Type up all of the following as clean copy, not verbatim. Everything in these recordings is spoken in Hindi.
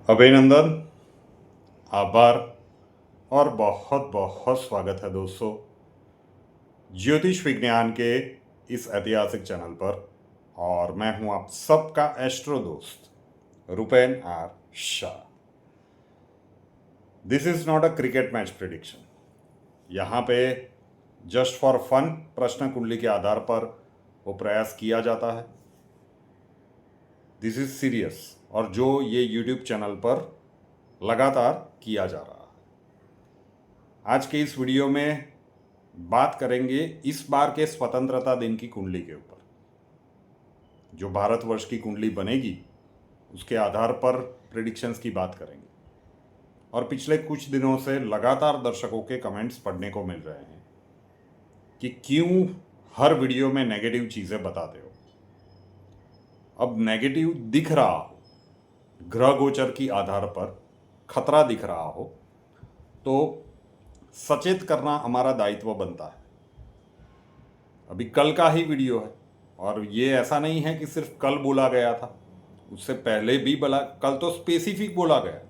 अभिनंदन, आभार और बहुत बहुत स्वागत है दोस्तों ज्योतिष विज्ञान के इस ऐतिहासिक चैनल पर। और मैं हूं आप सबका एस्ट्रो दोस्त Rupen R Shah. This is not a cricket match prediction. यहाँ पे जस्ट फॉर फन प्रश्न कुंडली के आधार पर वो प्रयास किया जाता है। दिस इज सीरियस और जो ये यूट्यूब चैनल पर लगातार किया जा रहा है। आज के इस वीडियो में बात करेंगे इस बार के स्वतंत्रता दिन की कुंडली के ऊपर। जो भारतवर्ष की कुंडली बनेगी उसके आधार पर प्रिडिक्शंस की बात करेंगे। और पिछले कुछ दिनों से लगातार दर्शकों के कमेंट्स पढ़ने को मिल रहे हैं कि क्यों हर वीडियो में नेगेटिव चीज़ें बताते हो। अब नेगेटिव दिख रहा हो, ग्रह गोचर की आधार पर खतरा दिख रहा हो तो सचेत करना हमारा दायित्व बनता है। अभी कल का ही वीडियो है और ये ऐसा नहीं है कि सिर्फ कल बोला गया था, उससे पहले भी बोला। कल तो स्पेसिफिक बोला गया था।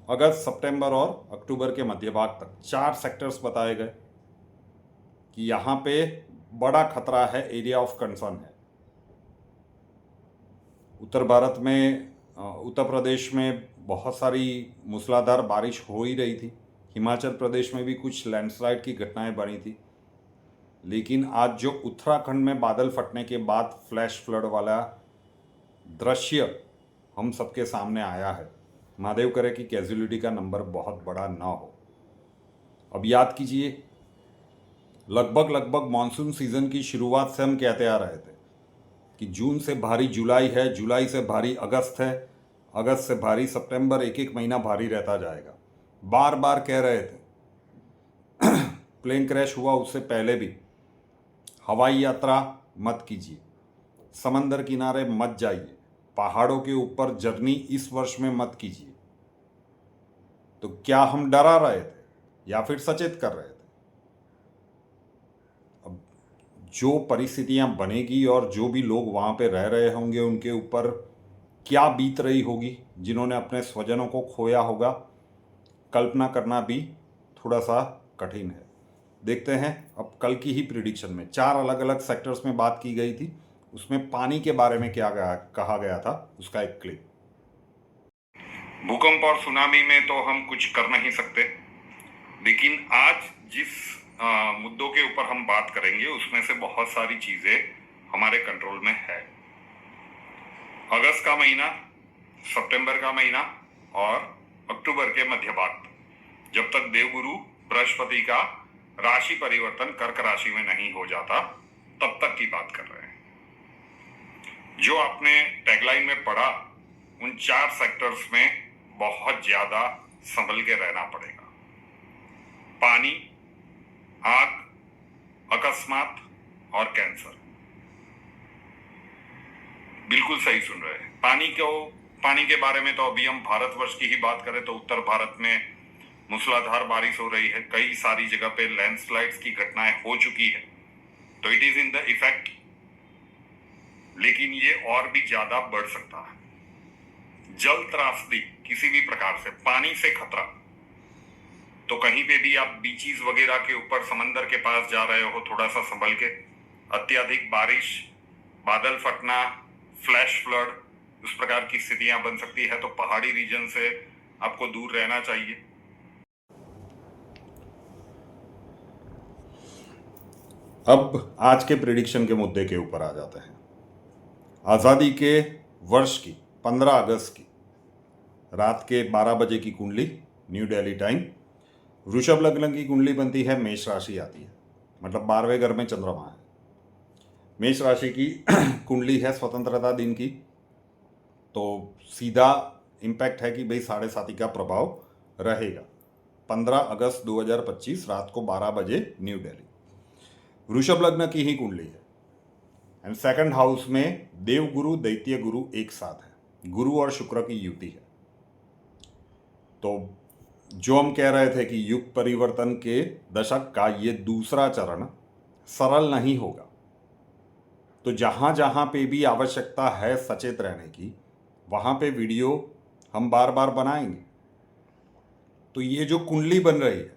अगस्त, सितंबर और अक्टूबर के मध्य भाग तक 4 सेक्टर्स बताए गए कि यहाँ पे बड़ा खतरा है, एरिया ऑफ कंसर्न है। उत्तर भारत में, उत्तर प्रदेश में बहुत सारी मूसलाधार बारिश हो ही रही थी। हिमाचल प्रदेश में भी कुछ लैंडस्लाइड की घटनाएं बनी थी। लेकिन आज जो उत्तराखंड में बादल फटने के बाद फ्लैश फ्लड वाला दृश्य हम सबके सामने आया है, महादेव करे कि कैजुअलिटी का नंबर बहुत बड़ा ना हो। अब याद कीजिए, लगभग मॉनसून सीज़न की शुरुआत से हम कहते आ रहे थे कि जून से भारी जुलाई है, जुलाई से भारी अगस्त है, अगस्त से भारी सितंबर, एक एक महीना भारी रहता जाएगा। बार बार कह रहे थे। प्लेन क्रैश हुआ उससे पहले भी, हवाई यात्रा मत कीजिए, समंदर किनारे मत जाइए, पहाड़ों के ऊपर जर्नी इस वर्ष में मत कीजिए। तो क्या हम डरा रहे थे या फिर सचेत कर रहे थे? अब जो परिस्थितियां बनेगी और जो भी लोग वहाँ पे रह रहे होंगे उनके ऊपर क्या बीत रही होगी, जिन्होंने अपने स्वजनों को खोया होगा, कल्पना करना भी थोड़ा सा कठिन है। देखते हैं अब कल की ही प्रिडिक्शन में 4 अलग अलग सेक्टर्स में बात की गई थी, उसमें पानी के बारे में क्या कहा गया था, उसका एक क्लिप। भूकंप और सुनामी में तो हम कुछ कर नहीं सकते, लेकिन आज जिस मुद्दों के ऊपर हम बात करेंगे उसमें से बहुत सारी चीजें हमारे कंट्रोल में है। अगस्त का महीना, सितंबर का महीना और अक्टूबर के मध्य भाग तक, जब तक देवगुरु बृहस्पति का राशि परिवर्तन कर्क राशि में नहीं हो जाता, तब तक की बात कर रहे हैं। जो आपने टैगलाइन में पढ़ा, उन 4 सेक्टर्स में बहुत ज्यादा संभल के रहना पड़ेगा। पानी, आग, अकस्मात और कैंसर। बिल्कुल सही सुन रहे हैं। पानी के बारे में तो अभी हम भारतवर्ष की ही बात करें तो उत्तर भारत में मूसलाधार बारिश हो रही है, कई सारी जगह पे लैंडस्लाइड्स की घटनाएं हो चुकी है, तो it is in the effect. लेकिन ये और भी ज्यादा बढ़ सकता है। जल त्रासदी किसी भी प्रकार से, पानी से खतरा, तो कहीं पे भी आप बीचीज वगैरह के ऊपर, समंदर के पास जा रहे हो, थोड़ा सा संभल के। अत्यधिक बारिश, बादल फटना, फ्लैश फ्लड, उस प्रकार की स्थितियां बन सकती है, तो पहाड़ी रीजन से आपको दूर रहना चाहिए। अब आज के प्रिडिक्शन के मुद्दे के ऊपर आ जाते हैं। आज़ादी के वर्ष की 15 अगस्त की रात के 12 बजे की कुंडली, न्यू दिल्ली टाइम। वृषभ लग्न की कुंडली बनती है, मेष राशि आती है, मतलब 12वें घर में चंद्रमा है। मेष राशि की कुंडली है स्वतंत्रता दिन की, तो सीधा इम्पैक्ट है कि भाई 7.5 का प्रभाव रहेगा। 15 अगस्त 2025 रात को 12 बजे न्यू दिल्ली। वृषभ लग्न की ही कुंडली है एंड सेकंड हाउस में देवगुरु दैत्य गुरु एक साथ है, गुरु और शुक्र की युति है। तो जो हम कह रहे थे कि युग परिवर्तन के दशक का ये दूसरा चरण सरल नहीं होगा, तो जहाँ जहाँ पे भी आवश्यकता है सचेत रहने की, वहाँ पे वीडियो हम बार बार बनाएंगे। तो ये जो कुंडली बन रही है,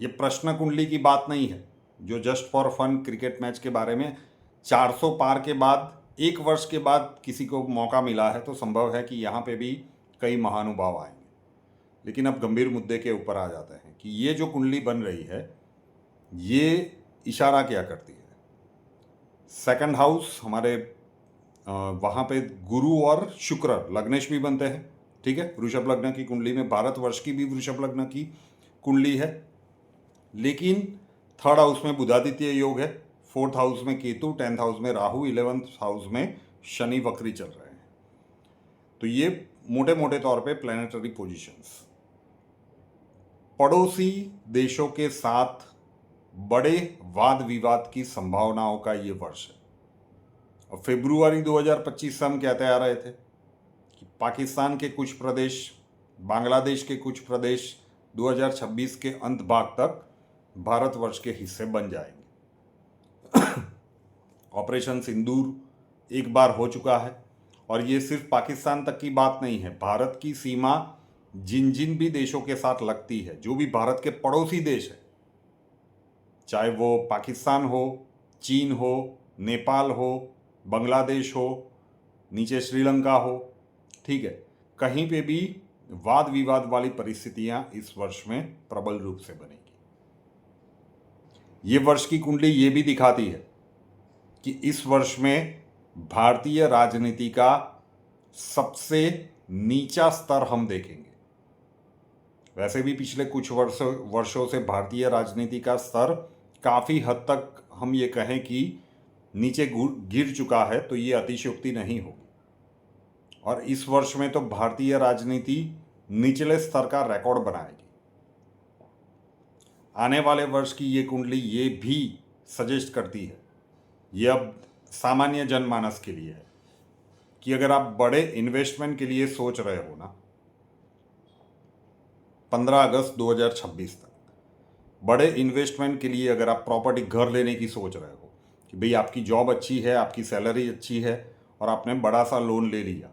ये प्रश्न कुंडली की बात नहीं है जो just for fun cricket match के बारे में 400 पार के बाद 1 वर्ष के बाद किसी को मौका मिला है, तो संभव है कि यहाँ पे भी कई महानुभाव आएंगे। लेकिन अब गंभीर मुद्दे के ऊपर आ जाते हैं कि ये जो कुंडली बन रही है ये इशारा क्या करती है। सेकंड हाउस हमारे वहाँ पे गुरु और शुक्र लग्नेश भी बनते हैं, ठीक है। वृषभ लग्न की कुंडली में भारतवर्ष की भी वृषभ लग्न की कुंडली है, लेकिन थर्ड हाउस में बुधादित्य योग है, फोर्थ हाउस में केतु, 10th हाउस में राहु, 11th हाउस में शनि वक्री चल रहे हैं। तो ये मोटे मोटे तौर पे प्लैनेटरी पोजीशंस। पड़ोसी देशों के साथ बड़े वाद विवाद की संभावनाओं का ये वर्ष है। और फरवरी 2025 से हम कहते आ रहे थे कि पाकिस्तान के कुछ प्रदेश, बांग्लादेश के कुछ प्रदेश 2026 के अंत भाग तक भारतवर्ष के हिस्से बन जाएंगे। ऑपरेशन सिंदूर एक बार हो चुका है, और ये सिर्फ पाकिस्तान तक की बात नहीं है। भारत की सीमा जिन जिन भी देशों के साथ लगती है, जो भी भारत के पड़ोसी देश है, चाहे वो पाकिस्तान हो, चीन हो, नेपाल हो, बांग्लादेश हो, नीचे श्रीलंका हो, ठीक है, कहीं पे भी वाद विवाद वाली परिस्थितियां इस वर्ष में प्रबल रूप से बनेगी। ये वर्ष की कुंडली ये भी दिखाती है कि इस वर्ष में भारतीय राजनीति का सबसे नीचा स्तर हम देखेंगे। वैसे भी पिछले कुछ वर्षों से भारतीय राजनीति का स्तर काफ़ी हद तक हम ये कहें कि नीचे गिर चुका है, तो ये अतिशयोक्ति नहीं होगी। और इस वर्ष में तो भारतीय राजनीति निचले स्तर का रिकॉर्ड बनाएगी। आने वाले वर्ष की ये कुंडली ये भी सजेस्ट करती है, ये अब सामान्य जनमानस के लिए है, कि अगर आप बड़े इन्वेस्टमेंट के लिए सोच रहे हो ना, 15 अगस्त 2026 तक बड़े इन्वेस्टमेंट के लिए अगर आप प्रॉपर्टी, घर लेने की सोच रहे हो कि भाई आपकी जॉब अच्छी है, आपकी सैलरी अच्छी है और आपने बड़ा सा लोन ले लिया,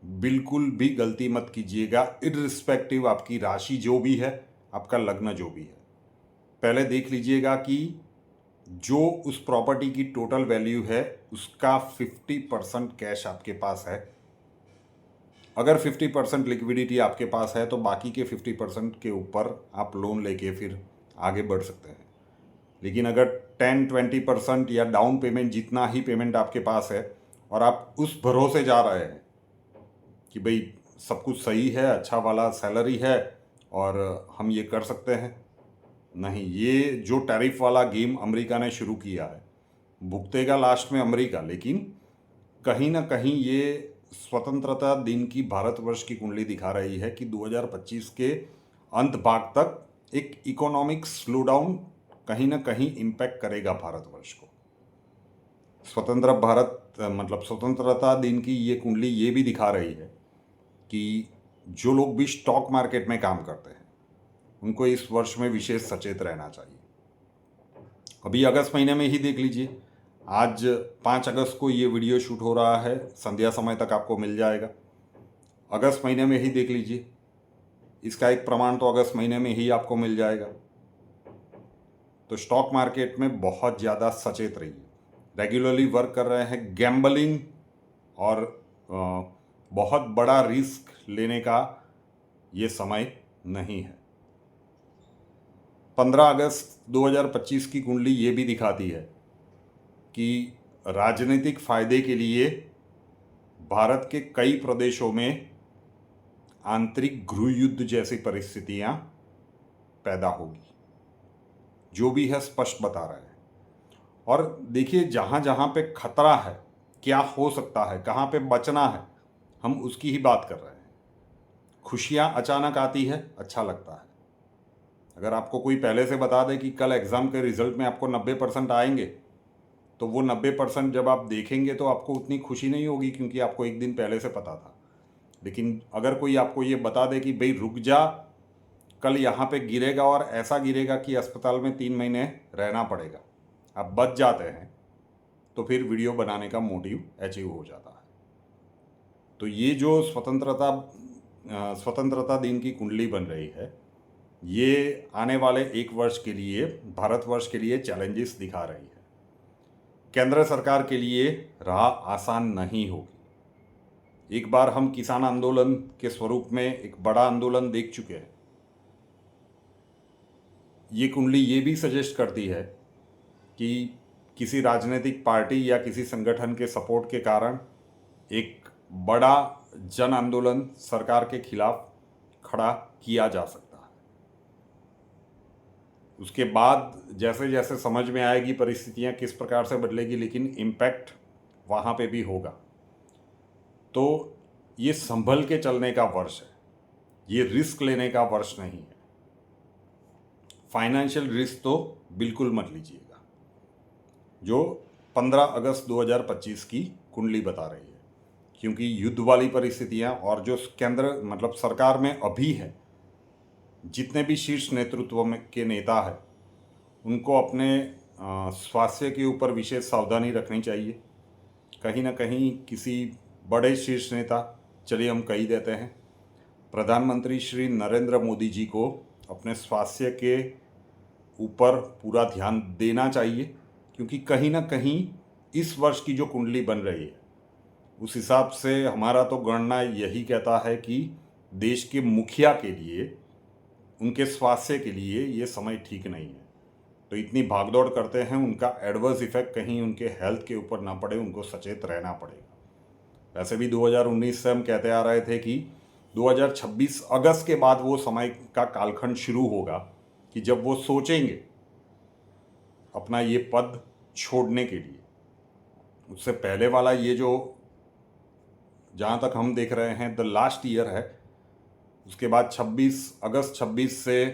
बिल्कुल भी गलती मत कीजिएगा। इररिस्पेक्टिव आपकी राशि जो भी है, आपका लग्न जो भी है, पहले देख लीजिएगा कि जो उस प्रॉपर्टी की टोटल वैल्यू है उसका 50% कैश आपके पास है। अगर 50% लिक्विडिटी आपके पास है तो बाकी के 50% के ऊपर आप लोन लेके फिर आगे बढ़ सकते हैं। लेकिन अगर 10-20% या डाउन पेमेंट जितना ही पेमेंट आपके पास है और आप उस भरोसे जा रहे हैं कि भाई सब कुछ सही है, अच्छा वाला सैलरी है और हम ये कर सकते हैं, नहीं, ये जो टैरिफ वाला गेम अमेरिका ने शुरू किया है, भुगतेगा लास्ट में अमेरिका। लेकिन कहीं ना कहीं ये स्वतंत्रता दिन की भारतवर्ष की कुंडली दिखा रही है कि 2025 के अंत भाग तक एक इकोनॉमिक स्लोडाउन कहीं ना कहीं इम्पैक्ट करेगा भारतवर्ष को। स्वतंत्र भारत मतलब स्वतंत्रता दिन की ये कुंडली ये भी दिखा रही है कि जो लोग भी स्टॉक मार्केट में काम करते हैं उनको इस वर्ष में विशेष सचेत रहना चाहिए। अभी अगस्त महीने में ही देख लीजिए, आज 5 अगस्त को ये वीडियो शूट हो रहा है, संध्या समय तक आपको मिल जाएगा। अगस्त महीने में ही देख लीजिए, इसका एक प्रमाण तो अगस्त महीने में ही आपको मिल जाएगा। तो स्टॉक मार्केट में बहुत ज़्यादा सचेत रहिए। रेगुलरली वर्क कर रहे हैं, गैम्बलिंग और बहुत बड़ा रिस्क लेने का ये समय नहीं है। 15 अगस्त 2025 की कुंडली ये भी दिखाती है कि राजनीतिक फायदे के लिए भारत के कई प्रदेशों में आंतरिक गृह युद्ध जैसी परिस्थितियां पैदा होगी। जो भी है स्पष्ट बता रहे हैं। और देखिए, जहाँ जहाँ पे खतरा है, क्या हो सकता है, कहाँ पे बचना है, हम उसकी ही बात कर रहे हैं। खुशियाँ अचानक आती है, अच्छा लगता है। अगर आपको कोई पहले से बता दे कि कल एग्ज़ाम के रिज़ल्ट में आपको 90% आएंगे, तो वो 90% जब आप देखेंगे तो आपको उतनी खुशी नहीं होगी, क्योंकि आपको एक दिन पहले से पता था। लेकिन अगर कोई आपको ये बता दे कि भाई रुक जा, कल यहाँ पे गिरेगा और ऐसा गिरेगा कि अस्पताल में 3 महीने रहना पड़ेगा, आप बच जाते हैं, तो फिर वीडियो बनाने का मोटिव अचीव हो जाता है। तो ये जो स्वतंत्रता स्वतंत्रता दिन की कुंडली बन रही है, ये आने वाले 1 वर्ष के लिए, भारतवर्ष के लिए चैलेंजेस दिखा रही है। केंद्र सरकार के लिए राह आसान नहीं होगी। एक बार हम किसान आंदोलन के स्वरूप में एक बड़ा आंदोलन देख चुके हैं। ये कुंडली ये भी सजेस्ट करती है कि किसी राजनीतिक पार्टी या किसी संगठन के सपोर्ट के कारण एक बड़ा जन आंदोलन सरकार के खिलाफ खड़ा किया जा सकता है। उसके बाद जैसे जैसे समझ में आएगी परिस्थितियां किस प्रकार से बदलेगी, लेकिन इम्पैक्ट वहाँ पे भी होगा। तो ये संभल के चलने का वर्ष है, ये रिस्क लेने का वर्ष नहीं है। फाइनेंशियल रिस्क तो बिल्कुल मत लीजिएगा, जो 15 अगस्त 2025 की कुंडली बता रही है, क्योंकि युद्ध वाली परिस्थितियां और जो केंद्र मतलब सरकार में अभी है, जितने भी शीर्ष नेतृत्व में के नेता हैं उनको अपने स्वास्थ्य के ऊपर विशेष सावधानी रखनी चाहिए। कहीं ना कहीं किसी बड़े शीर्ष नेता, चलिए हम कह ही देते हैं, प्रधानमंत्री श्री नरेंद्र मोदी जी को अपने स्वास्थ्य के ऊपर पूरा ध्यान देना चाहिए, क्योंकि कहीं ना कहीं इस वर्ष की जो कुंडली बन रही है उस हिसाब से हमारा तो गणना यही कहता है कि देश के मुखिया के लिए, उनके स्वास्थ्य के लिए ये समय ठीक नहीं है। तो इतनी भागदौड़ करते हैं, उनका एडवर्स इफेक्ट कहीं उनके हेल्थ के ऊपर ना पड़े, उनको सचेत रहना पड़ेगा। वैसे भी 2019 से हम कहते आ रहे थे कि 2026 अगस्त के बाद वो समय का कालखंड शुरू होगा कि जब वो सोचेंगे अपना ये पद छोड़ने के लिए। उससे पहले वाला ये जो जहाँ तक हम देख रहे हैं द लास्ट ईयर है, उसके बाद 26 अगस्त 26 से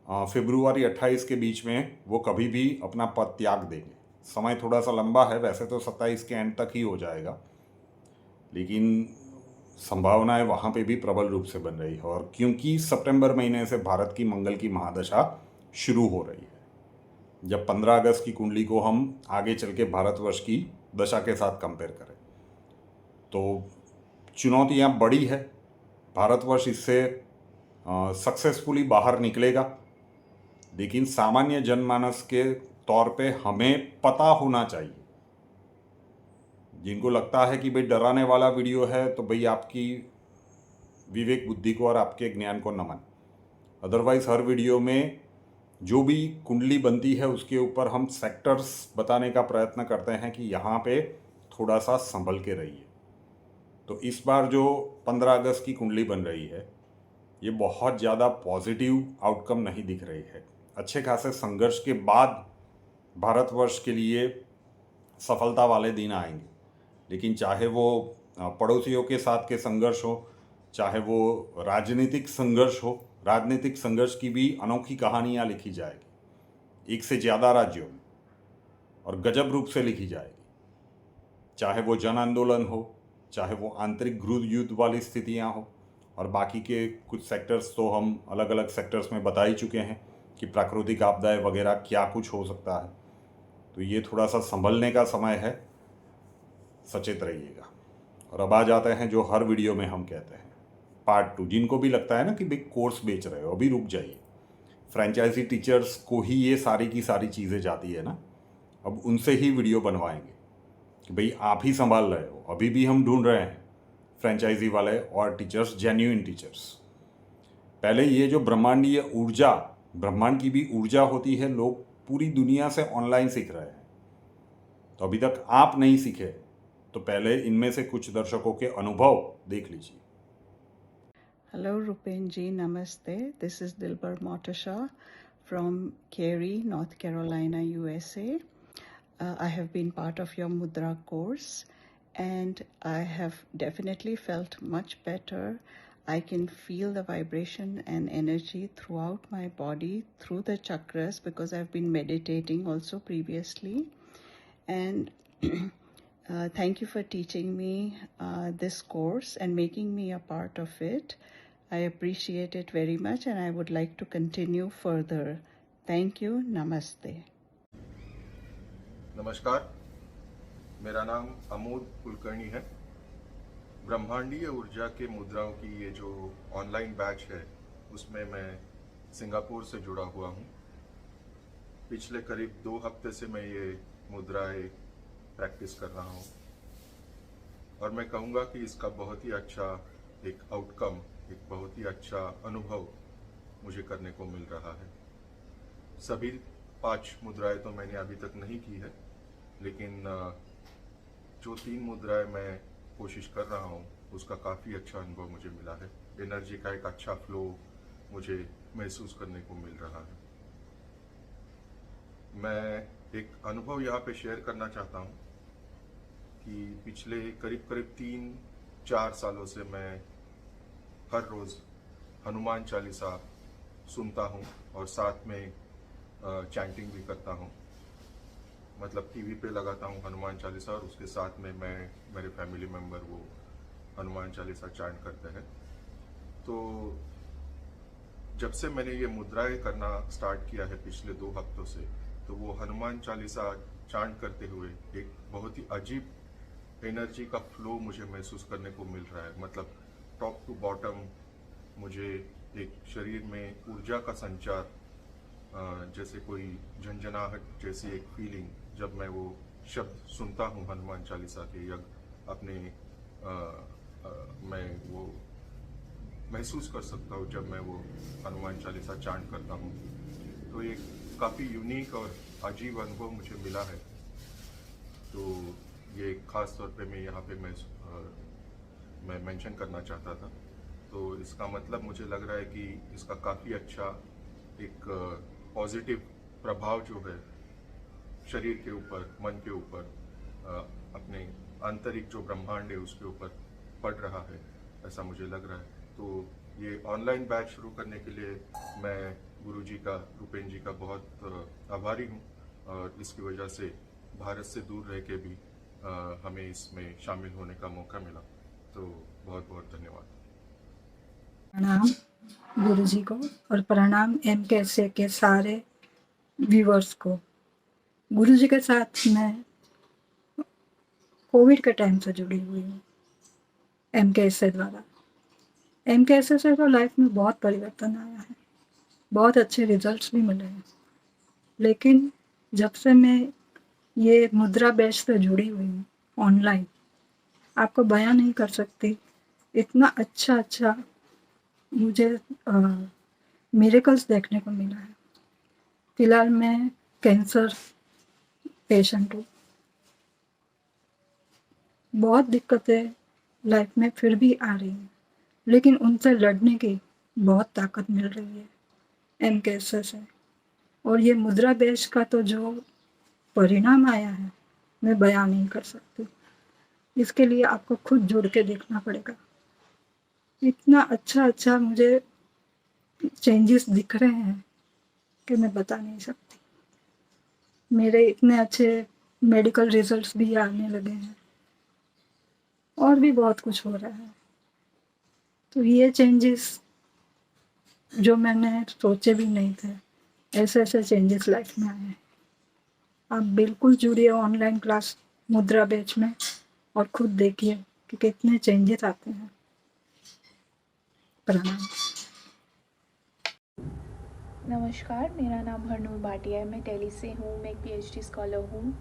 फरवरी 28 के बीच में वो कभी भी अपना पद त्याग देंगे। समय थोड़ा सा लंबा है, वैसे तो 27 के एंड तक ही हो जाएगा, लेकिन संभावनाएं वहाँ पे भी प्रबल रूप से बन रही है। और क्योंकि सितंबर महीने से भारत की मंगल की महादशा शुरू हो रही है, जब 15 अगस्त की कुंडली को हम आगे चल के भारतवर्ष की दशा के साथ कंपेयर करें तो चुनौतियाँ बड़ी है। भारतवर्ष इससे सक्सेसफुली बाहर निकलेगा, लेकिन सामान्य जनमानस के तौर पे हमें पता होना चाहिए। जिनको लगता है कि भाई डराने वाला वीडियो है, तो भाई आपकी विवेक बुद्धि को और आपके ज्ञान को नमन। अदरवाइज हर वीडियो में जो भी कुंडली बनती है उसके ऊपर हम सेक्टर्स बताने का प्रयत्न करते हैं कि यहाँ पे थोड़ा सा संभल के रहिए। तो इस बार जो 15 अगस्त की कुंडली बन रही है, ये बहुत ज़्यादा पॉजिटिव आउटकम नहीं दिख रही है। अच्छे खासे संघर्ष के बाद भारतवर्ष के लिए सफलता वाले दिन आएंगे, लेकिन चाहे वो पड़ोसियों के साथ के संघर्ष हो, चाहे वो राजनीतिक संघर्ष हो, राजनीतिक संघर्ष की भी अनोखी कहानियाँ लिखी जाएगी, एक से ज़्यादा राज्यों में, और गजब रूप से लिखी जाएगी। चाहे वो जन आंदोलन हो, चाहे वो आंतरिक गृह युद्ध वाली स्थितियाँ हो, और बाकी के कुछ सेक्टर्स तो हम अलग अलग सेक्टर्स में बता ही चुके हैं कि प्राकृतिक आपदाएं वगैरह क्या कुछ हो सकता है। तो ये थोड़ा सा संभलने का समय है, सचेत रहिएगा। और अब आ जाते हैं जो हर वीडियो में हम कहते हैं, पार्ट 2। जिनको भी लगता है ना कि भाई कोर्स बेच रहे हो, अभी रुक जाइए। फ्रेंचाइजी टीचर्स को ही ये सारी की सारी चीज़ें जाती है ना, अब उनसे ही वीडियो बनवाएंगे कि भाई आप ही संभाल रहे हो। अभी भी हम ढूंढ रहे हैं फ्रेंचाइजी वाले और टीचर्स, जेन्युइन टीचर्स। पहले ये जो ब्रह्मांडीय ऊर्जा, ब्रह्मांड की भी ऊर्जा होती है, लोग पूरी दुनिया से ऑनलाइन सीख रहे हैं। तो अभी तक आप नहीं सीखे तो पहले इनमें से कुछ दर्शकों के अनुभव देख लीजिए। Hello Rupen ji, namaste. This is Dilbar Motasha from Cary, North Carolina, USA. I have been part of your Mudra course and I have definitely felt much better. I can feel the vibration and energy throughout my body through the chakras because I've been meditating also previously. And thank you for teaching me this course and making me a part of it. I appreciate it very much and I would like to continue further. Thank you. Namaste. नमस्कार, मेरा नाम अमोद कुलकर्णी है। ब्रह्मांडीय ऊर्जा के मुद्राओं की ये जो ऑनलाइन बैच है उसमें मैं सिंगापुर से जुड़ा हुआ हूँ। पिछले करीब 2 हफ्ते से मैं ये मुद्राएं प्रैक्टिस कर रहा हूँ और मैं कहूँगा कि इसका बहुत ही अच्छा एक आउटकम, एक बहुत ही अच्छा अनुभव मुझे करने को मिल रहा है। सभी 5 मुद्राएं तो मैंने अभी तक नहीं की है, लेकिन जो 3 मुद्राएं मैं कोशिश कर रहा हूँ उसका काफ़ी अच्छा अनुभव मुझे मिला है। एनर्जी का एक अच्छा फ्लो मुझे महसूस करने को मिल रहा है। मैं एक अनुभव यहाँ पे शेयर करना चाहता हूँ कि पिछले करीब 3-4 सालों से मैं हर रोज़ हनुमान चालीसा सुनता हूँ और साथ में चैंटिंग भी करता हूँ। मतलब टीवी पे लगाता हूँ हनुमान चालीसा और उसके साथ में मैं मेरे फैमिली मेम्बर वो हनुमान चालीसा चैंट करते हैं। तो जब से मैंने ये मुद्राएं करना स्टार्ट किया है पिछले 2 हफ्तों से, तो वो हनुमान चालीसा चैंट करते हुए एक बहुत ही अजीब एनर्जी का फ्लो मुझे महसूस करने को मिल रहा है। मतलब टॉप टू बॉटम मुझे एक शरीर में ऊर्जा का संचार, जैसे कोई झंझनाहट जैसी एक फीलिंग जब मैं वो शब्द सुनता हूँ हनुमान चालीसा के, या अपने मैं वो महसूस कर सकता हूँ जब मैं वो हनुमान चालीसा चैंट करता हूँ। तो ये काफ़ी यूनिक और अजीब अनुभव मुझे मिला है। तो ये खास तौर पे मैं यहाँ पे मैं मेंशन करना चाहता था। तो इसका मतलब मुझे लग रहा है कि इसका काफ़ी अच्छा एक पॉजिटिव प्रभाव जो है शरीर के ऊपर, मन के ऊपर, अपने आंतरिक जो ब्रह्मांड है उसके ऊपर पड़ रहा है, ऐसा मुझे लग रहा है। तो ये ऑनलाइन बैच शुरू करने के लिए मैं गुरुजी का, रूपेन जी का बहुत आभारी हूँ और इसकी वजह से भारत से दूर रह के भी हमें इसमें शामिल होने का मौका मिला। तो बहुत बहुत धन्यवाद। प्रणाम गुरुजी को और प्रणाम MKSA के सारे व्यूवर्स को। गुरुजी के साथ मैं कोविड के टाइम से जुड़ी हुई हूँ MKSA द्वारा। MKSA से तो लाइफ में बहुत परिवर्तन आया है, बहुत अच्छे रिजल्ट्स भी मिले हैं। लेकिन जब से मैं ये मुद्रा बैच से जुड़ी हुई हूँ ऑनलाइन, आपको बयां नहीं कर सकती इतना अच्छा मुझे मिरेकल्स देखने को मिला है। फिलहाल मैं कैंसर पेशेंट हूँ। बहुत दिक्कतें लाइफ में फिर भी आ रही हैं, लेकिन उनसे लड़ने की बहुत ताकत मिल रही है MKSA से। और ये मुद्रा बैच का तो जो परिणाम आया है मैं बयां नहीं कर सकती। इसके लिए आपको खुद जुड़ के देखना पड़ेगा। इतना अच्छा मुझे चेंजेस दिख रहे हैं कि मैं बता नहीं सकती। मेरे इतने अच्छे मेडिकल रिजल्ट्स भी आने लगे हैं और भी बहुत कुछ हो रहा है। तो ये चेंजेस जो मैंने सोचे भी नहीं थे, ऐसे चेंजेस लाइफ में आए हैं। आप बिल्कुल जुड़िए ऑनलाइन क्लास मुद्रा बैच में और खुद देखिए कि कितने चेंजेस आते हैं। प्रणाम। नमस्कार, मेरा नाम हरनूर भाटिया है। मैं दिल्ली से हूँ। मैं एक PhD स्कॉलर हूँ।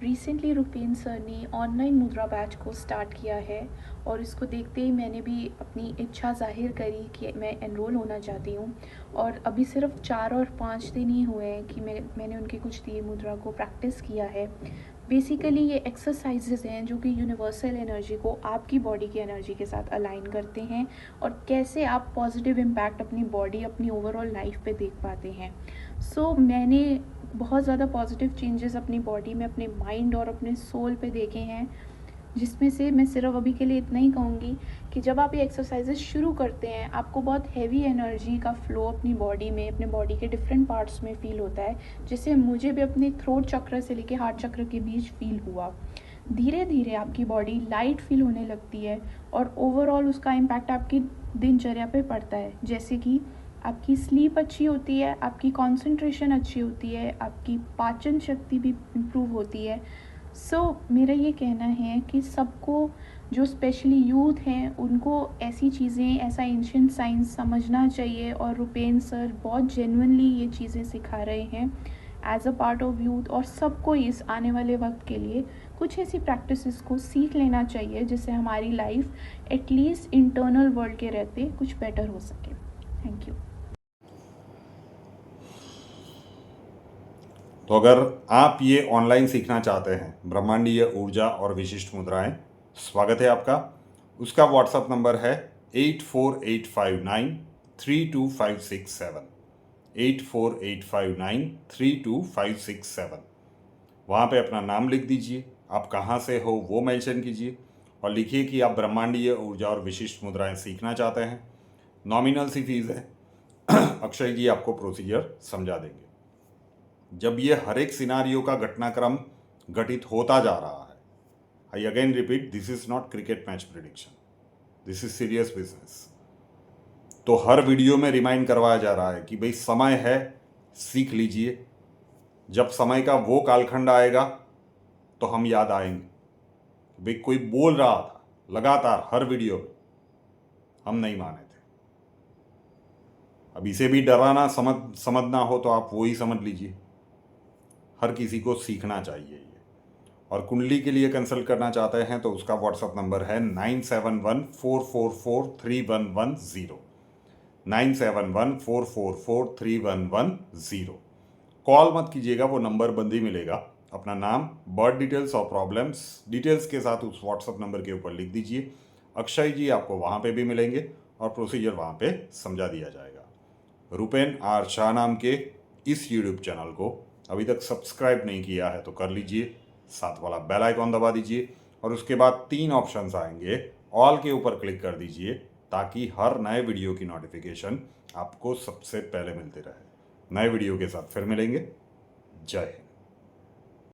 रिसेंटली रूपेन सर ने ऑनलाइन मुद्रा बैच को स्टार्ट किया है और इसको देखते ही मैंने भी अपनी इच्छा जाहिर करी कि मैं एनरोल होना चाहती हूँ। और अभी सिर्फ 4 और 5 दिन ही हुए हैं कि मैंने उनकी कुछ दी मुद्रा को प्रैक्टिस किया है। बेसिकली ये एक्सरसाइजेज हैं जो कि यूनिवर्सल एनर्जी को आपकी बॉडी की एनर्जी के साथ अलाइन करते हैं और कैसे आप पॉजिटिव इम्पैक्ट अपनी बॉडी, अपनी ओवरऑल लाइफ पे देख पाते हैं। सो मैंने बहुत ज़्यादा पॉजिटिव चेंजेस अपनी बॉडी में, अपने माइंड और अपने सोल पे देखे हैं, जिसमें से मैं सिर्फ अभी के लिए इतना ही कहूँगी कि जब आप ये एक्सरसाइजेज शुरू करते हैं आपको बहुत हैवी एनर्जी का फ्लो अपनी बॉडी में, अपने बॉडी के डिफरेंट पार्ट्स में फ़ील होता है, जिससे मुझे भी अपने थ्रोट चक्र से लेके हार्ट चक्र के बीच फील हुआ। धीरे धीरे आपकी बॉडी लाइट फील होने लगती है और ओवरऑल उसका इम्पैक्ट आपकी दिनचर्या पे पड़ता है, जैसे कि आपकी स्लीप अच्छी होती है, आपकी कंसंट्रेशन अच्छी होती है, आपकी पाचन शक्ति भी इम्प्रूव होती है, मेरा ये कहना है कि सबको, जो स्पेशली यूथ हैं, उनको ऐसी चीज़ें, ऐसा एंशिएंट साइंस समझना चाहिए, और रुपेन सर बहुत जेन्युइनली ये चीज़ें सिखा रहे हैं as a part of youth. और सबको इस आने वाले वक्त के लिए कुछ ऐसी प्रैक्टिसेस को सीख लेना चाहिए जिससे हमारी लाइफ एटलीस्ट इंटरनल वर्ल्ड के रहते कुछ बेटर हो सके। Thank you. तो अगर आप ये ऑनलाइन सीखना चाहते हैं ब्रह्मांडीय ऊर्जा और विशिष्ट मुद्राएं, स्वागत है आपका। उसका व्हाट्सएप नंबर है 8485932567, 8485932567। वहाँ पे अपना नाम लिख दीजिए, आप कहाँ से हो वो मेंशन कीजिए, और लिखिए कि आप ब्रह्मांडीय ऊर्जा और विशिष्ट मुद्राएं सीखना चाहते हैं। नॉमिनल सी फीस है। अक्षय जी आपको प्रोसीजर समझा देंगे। जब ये हर एक सिनारियो का घटनाक्रम घटित होता जा रहा है, I again repeat, this is not cricket match prediction, this is serious business. तो हर वीडियो में रिमाइंड करवाया जा रहा है कि भाई समय है, सीख लीजिए। जब समय का वो कालखंड आएगा तो हम याद आएंगे। भाई कोई बोल रहा था लगातार हर वीडियो में, हम नहीं माने थे। अब इसे भी डराना समझना हो तो आप वो ही समझ लीजिए। हर किसी को सीखना चाहिए ये। और कुंडली के लिए कंसल्ट करना चाहते हैं तो उसका व्हाट्सएप नंबर है 9714443110, 9714443110। कॉल मत कीजिएगा, वो नंबर बंद ही मिलेगा। अपना नाम, बर्थ डिटेल्स और प्रॉब्लम्स डिटेल्स के साथ उस व्हाट्सएप नंबर के ऊपर लिख दीजिए। अक्षय जी आपको वहाँ पे भी मिलेंगे और प्रोसीजर वहाँ पे समझा दिया जाएगा। रुपेन आर शाह नाम के इस यूट्यूब चैनल को अभी तक सब्सक्राइब नहीं किया है तो कर लीजिए, साथ वाला बेल आइकॉन दबा दीजिए, और उसके बाद 3 ऑप्शंस आएंगे, ऑल के ऊपर क्लिक कर दीजिए ताकि हर नए वीडियो की नोटिफिकेशन आपको सबसे पहले मिलती रहे। नए वीडियो के साथ फिर मिलेंगे। जय हिंद।